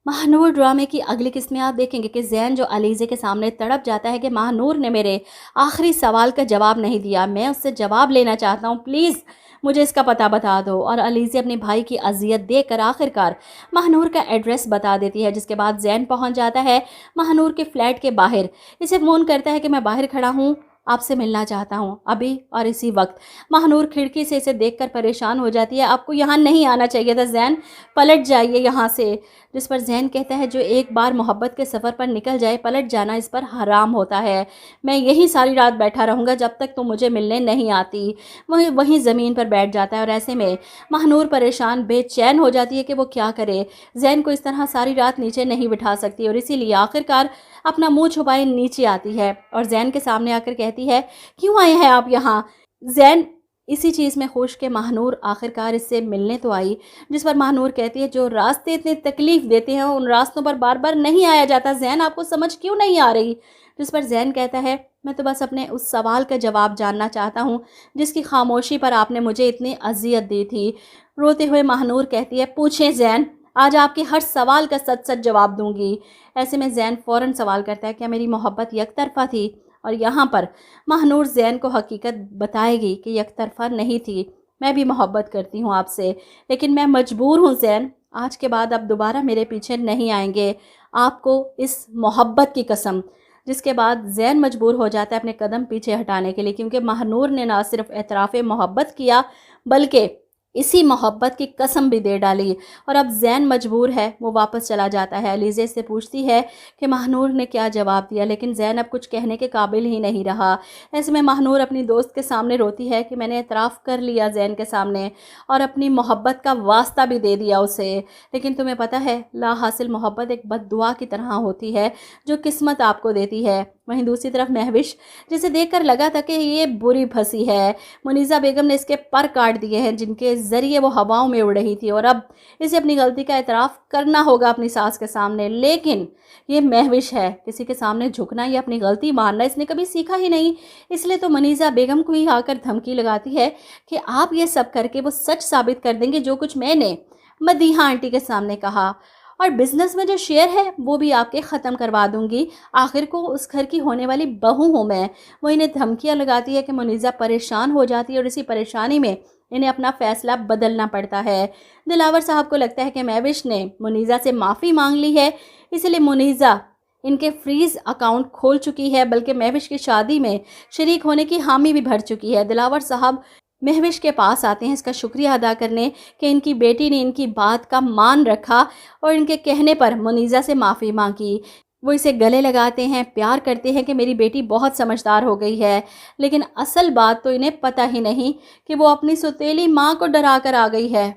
महानूर ड्रामे की अगली किस्त में आप देखेंगे कि ज़ैन जो अलीज़े के सामने तड़प जाता है कि महानूर ने मेरे आखिरी सवाल का जवाब नहीं दिया, मैं उससे जवाब लेना चाहता हूँ, प्लीज़ मुझे इसका पता बता दो। और अलीज़े अपने भाई की अजियत देखकर आखिरकार महानूर का एड्रेस बता देती है, जिसके बाद ज़ैन पहुँच जाता है महानूर के फ्लैट के बाहर। इसे फ़ोन करता है कि मैं बाहर खड़ा हूँ, आपसे मिलना चाहता हूँ अभी और इसी वक्त। महानूर खिड़की से इसे देखकर परेशान हो जाती है, आपको यहाँ नहीं आना चाहिए था ज़ैन, पलट जाइए यहाँ से। जिस पर ज़ैन कहता है जो एक बार मोहब्बत के सफ़र पर निकल जाए पलट जाना इस पर हराम होता है, मैं यहीं सारी रात बैठा रहूँगा जब तक तुम मुझे मिलने नहीं आती। वहीं ज़मीन पर बैठ जाता है और ऐसे में महानूर परेशान बेचैन हो जाती है कि वो क्या करे। ज़ैन को इस तरह सारी रात नीचे नहीं बिठा सकती और इसीलिए आखिरकार अपना मुंह छुपाए नीचे आती है और ज़ैन के सामने आकर कहती है क्यों आए हैं आप यहाँ। ज़ैन इसी चीज़ में खुश कि महानूर आखिरकार इससे मिलने तो आई। जिस पर महानूर कहती है जो रास्ते इतनी तकलीफ़ देते हैं उन रास्तों पर बार बार नहीं आया जाता, ज़ैन आपको समझ क्यों नहीं आ रही। जिस पर ज़ैन कहता है मैं तो बस अपने उस सवाल का जवाब जानना चाहता हूँ जिसकी खामोशी पर आपने मुझे इतनी अजियत दी थी। रोते हुए महानूर कहती है पूछें ज़ैन, आज आपके हर सवाल का सच सच जवाब दूंगी। ऐसे में ज़ैन फ़ौरन सवाल करता है क्या मेरी मोहब्बत यकतरफ़ा थी। और यहाँ पर महानूर ज़ैन को हकीकत बताएगी कि यकतरफ़ा नहीं थी, मैं भी मोहब्बत करती हूँ आपसे, लेकिन मैं मजबूर हूँ ज़ैन, आज के बाद आप दोबारा मेरे पीछे नहीं आएंगे, आपको इस मोहब्बत की कसम। जिसके बाद ज़ैन मजबूर हो जाता है अपने कदम पीछे हटाने के लिए, क्योंकि महानूर ने ना सिर्फ एतराफ़ मोहब्बत किया बल्कि इसी मोहब्बत की कसम भी दे डाली। और अब ज़ैन मजबूर है, वो वापस चला जाता है। अलीज़े से पूछती है कि महानूर ने क्या जवाब दिया, लेकिन ज़ैन अब कुछ कहने के काबिल ही नहीं रहा। ऐसे में महानूर अपनी दोस्त के सामने रोती है कि मैंने एतराफ़ कर लिया ज़ैन के सामने और अपनी मोहब्बत का वास्ता भी दे दिया उसे, लेकिन तुम्हें पता है ला हासिल मोहब्बत एक बद्दुआ की तरह होती है जो किस्मत आपको देती है। वहीं दूसरी तरफ महविश, जिसे देखकर लगा था कि ये बुरी फंसी है, मुनीज़ा बेगम ने इसके पर काट दिए हैं जिनके ज़रिए वो हवाओं में उड़ रही थी और अब इसे अपनी गलती का एतराफ़ करना होगा अपनी सास के सामने। लेकिन ये महविश है, किसी के सामने झुकना या अपनी गलती मानना इसने कभी सीखा ही नहीं। इसलिए तो मुनीज़ा बेगम को ही आकर धमकी लगाती है कि आप ये सब करके वो सच साबित कर देंगे जो कुछ मैंने मदीहा आंटी के सामने कहा, और बिज़नेस में जो शेयर है वो भी आपके ख़त्म करवा दूंगी, आखिर को उस घर की होने वाली बहू हूँ मैं। वो इन्हें धमकियाँ लगाती है कि मुनीज़ा परेशान हो जाती है और इसी परेशानी में इन्हें अपना फ़ैसला बदलना पड़ता है। दिलावर साहब को लगता है कि महविश ने मुनीज़ा से माफ़ी मांग ली है, इसलिए मुनीज़ा इनके फ्रीज़ अकाउंट खोल चुकी है, बल्कि महविश की शादी में शरीक होने की हामी भी भर चुकी है। दिलावर साहब महविश के पास आते हैं इसका शुक्रिया अदा करने कि इनकी बेटी ने इनकी बात का मान रखा और इनके कहने पर मुनीज़ा से माफ़ी मांगी। वो इसे गले लगाते हैं, प्यार करते हैं कि मेरी बेटी बहुत समझदार हो गई है, लेकिन असल बात तो इन्हें पता ही नहीं कि वो अपनी सौतेली माँ को डरा कर आ गई है।